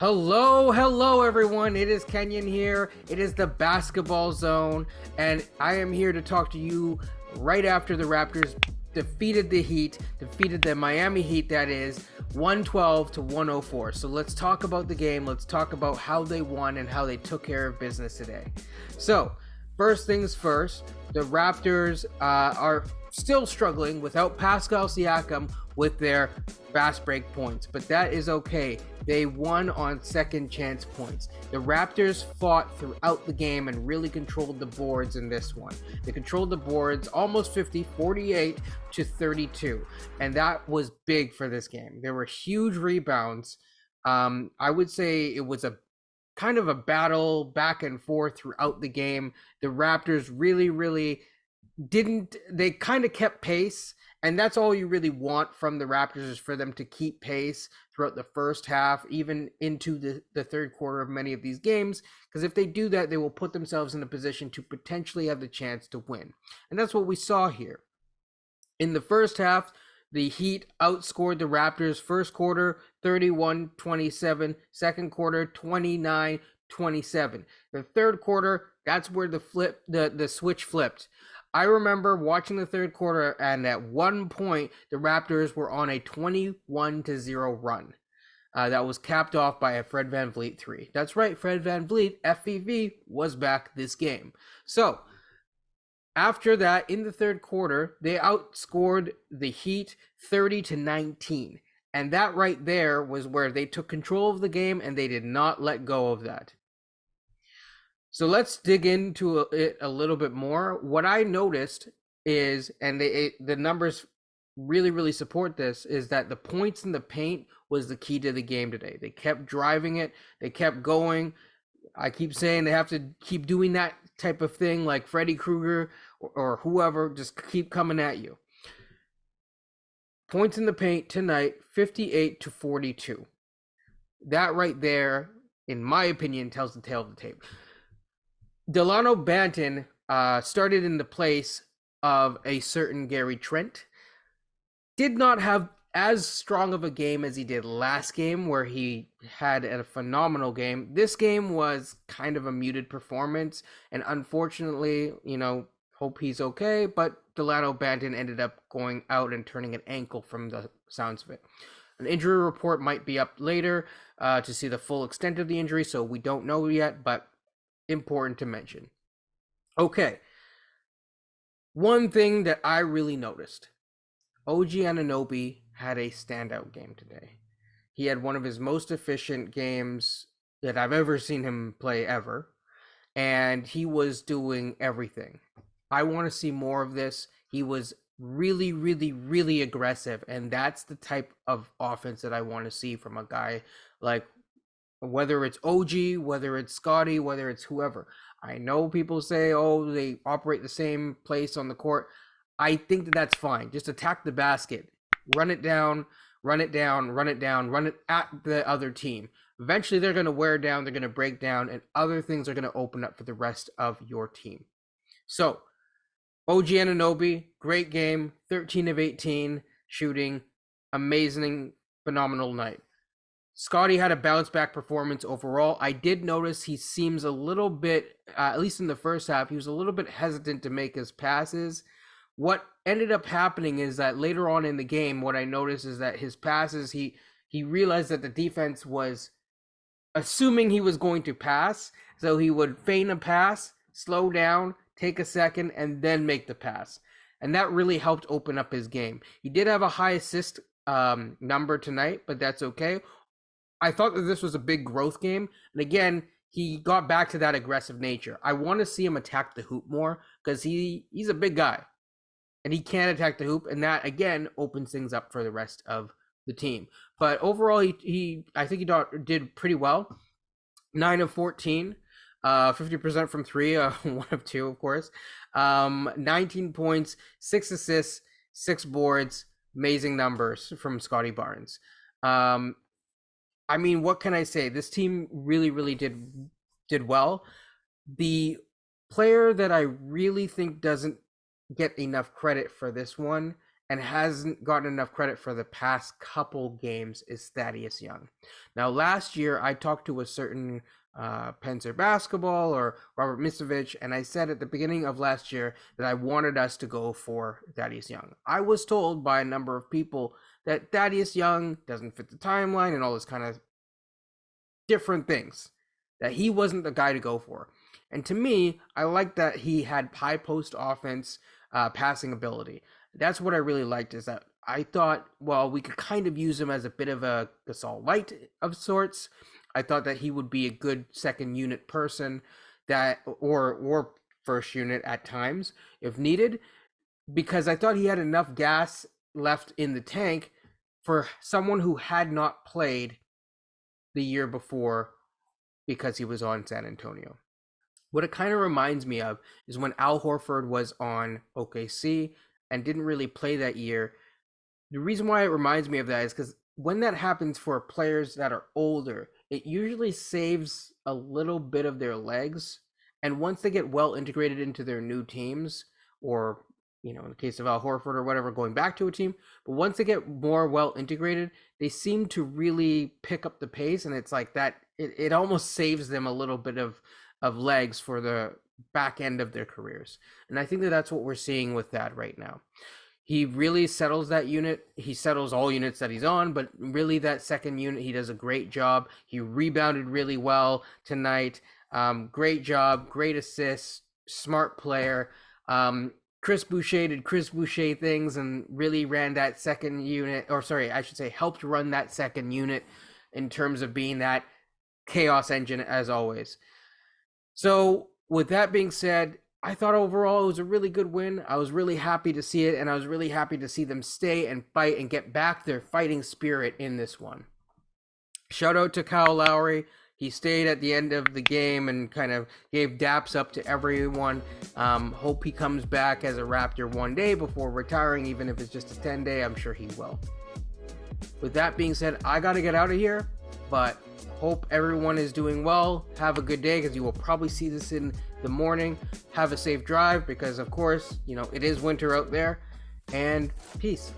Hello, everyone. It is Kenyon here. It is the basketball zone, and I am here to talk to you right after the Raptors defeated the Miami Heat, that is, 112 to 104. So let's talk about the game. Let's talk about how they won and how they took care of business today. So, first things first, the Raptors are still struggling without Pascal Siakam with their fast break points, but that is okay. They won on second chance points. The Raptors fought throughout the game and really controlled the boards in this one. They controlled the boards almost 50, 48 to 32, and that was big for this game. There were huge rebounds. I would say it was a kind of a battle back and forth throughout the game. The Raptors really they kind of kept pace, and that's all you really want from the Raptors, is for them to keep pace throughout the first half, even into the third quarter of many of these games, because if they do that, they will put themselves in a position to potentially have the chance to win. And that's what we saw here. In the first half, the Heat outscored the Raptors first quarter 31-27, second quarter 29-27. The third quarter, that's where the switch flipped. I remember watching the third quarter, and at one point, the Raptors were on a 21-0 run. That was capped off by a Fred VanVleet 3. That's right, Fred VanVleet, FVV, was back this game. So, after that, in the third quarter, they outscored the Heat 30-19. And that right there was where they took control of the game, and they did not let go of that. So let's dig into it a little bit more. What I noticed is, and the numbers really support this, is that the points in the paint was the key to the game today. They kept driving it. They kept going. I keep saying they have to keep doing that type of thing, like Freddy Krueger or whoever, just keep coming at you. Points in the paint tonight, 58-42. That right there, in my opinion, tells the tale of the tape. Delano Banton started in the place of a certain Gary Trent. Did not have as strong of a game as he did last game, where he had a phenomenal game. This game was kind of a muted performance, and unfortunately, hope he's okay, but Delano Banton ended up going out and turning an ankle from the sounds of it. An injury report might be up later to see the full extent of the injury, so we don't know yet, but important to mention. Okay. One thing that I really noticed, OG Anunoby had a standout game today. He had one of his most efficient games that I've ever seen him play ever, and he was doing everything. I want to see more of this. He was really aggressive, and that's the type of offense that I want to see from a guy like, whether it's OG, whether it's Scottie, whether it's whoever. I know people say, oh, they operate the same place on the court. I think that's fine. Just attack the basket. Run it down, run it at the other team. Eventually, they're going to wear down, they're going to break down, and other things are going to open up for the rest of your team. So, OG Anunoby, great game, 13 of 18, shooting, amazing, phenomenal night. Scottie had a bounce back performance overall. I did notice he seems a little bit, at least in the first half, he was a little bit hesitant to make his passes. What ended up happening is that later on in the game, what I noticed is that his passes, he realized that the defense was assuming he was going to pass. So he would feign a pass, slow down, take a second, and then make the pass. And that really helped open up his game. He did have a high assist number tonight, but that's okay. I thought that this was a big growth game. And again, he got back to that aggressive nature. I want to see him attack the hoop more, because he's a big guy. And he can attack the hoop. And that, again, opens things up for the rest of the team. But overall, I think he did pretty well. 9 of 14. 50% from 3. 1 of 2, of course. 19 points, 6 assists, 6 boards. Amazing numbers from Scottie Barnes. I mean, what can I say? This team really did well. The player that I really think doesn't get enough credit for this one and hasn't gotten enough credit for the past couple games is Thaddeus Young. Now, last year I talked to a certain Penzer Basketball or Robert Misovich, and I said at the beginning of last year that I wanted us to go for Thaddeus Young. I was told by a number of people that Thaddeus Young doesn't fit the timeline and all this kind of different things, that he wasn't the guy to go for. And to me, I like that he had high post offense, passing ability. That's what I really liked, is that I thought, well, we could kind of use him as a bit of a Gasol Light of sorts. I thought that he would be a good second unit person, that or first unit at times if needed, because I thought he had enough gas left in the tank for someone who had not played the year before because he was on San Antonio. What it kind of reminds me of is when Al Horford was on OKC and didn't really play that year. The reason why it reminds me of that is because when that happens for players that are older, it usually saves a little bit of their legs. And once they get well integrated into their new teams, or, in the case of Al Horford or whatever, going back to a team, but once they get more well integrated, they seem to really pick up the pace. And it's like that, it almost saves them a little bit of legs for the back end of their careers. And I think that that's what we're seeing with that right now. He really settles that unit. He settles all units that he's on, but really that second unit, he does a great job. He rebounded really well tonight. Great job, great assists, smart player. Chris Boucher did Chris Boucher things and really ran that second unit, or sorry, I should say helped run that second unit in terms of being that chaos engine as always. So with that being said, I thought overall it was a really good win. I was really happy to see it, and I was really happy to see them stay and fight and get back their fighting spirit in this one. Shout out to Kyle Lowry. He stayed at the end of the game and kind of gave daps up to everyone. Hope he comes back as a Raptor one day before retiring, even if it's just a 10-day. I'm sure he will. With that being said, I got to get out of here, but hope everyone is doing well. Have a good day, because you will probably see this in the morning. Have a safe drive, because of course, it is winter out there, and peace.